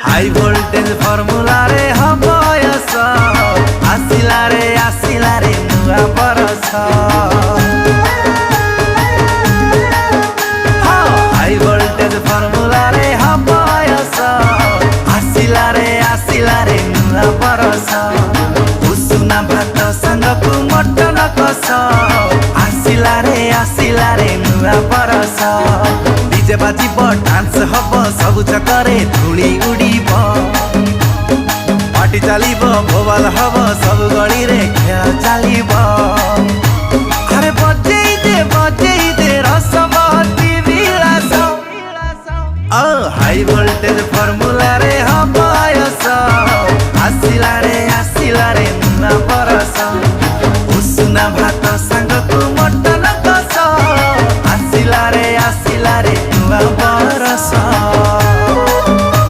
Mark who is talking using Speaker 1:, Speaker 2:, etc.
Speaker 1: High voltage formula रे बयस आसिला रे नुआ बरस हाई भोल्टेज फर्मुला रे बयस आसिला रे नुआ बरस उषुना भात संगकु मटन कस आसिला रे नुआ बरस डीजे बाजिब डांस हब सबु चकरे धूली उड़ीब पार्टी चलिब भोबाल हब सब गली रे खेल चलिब।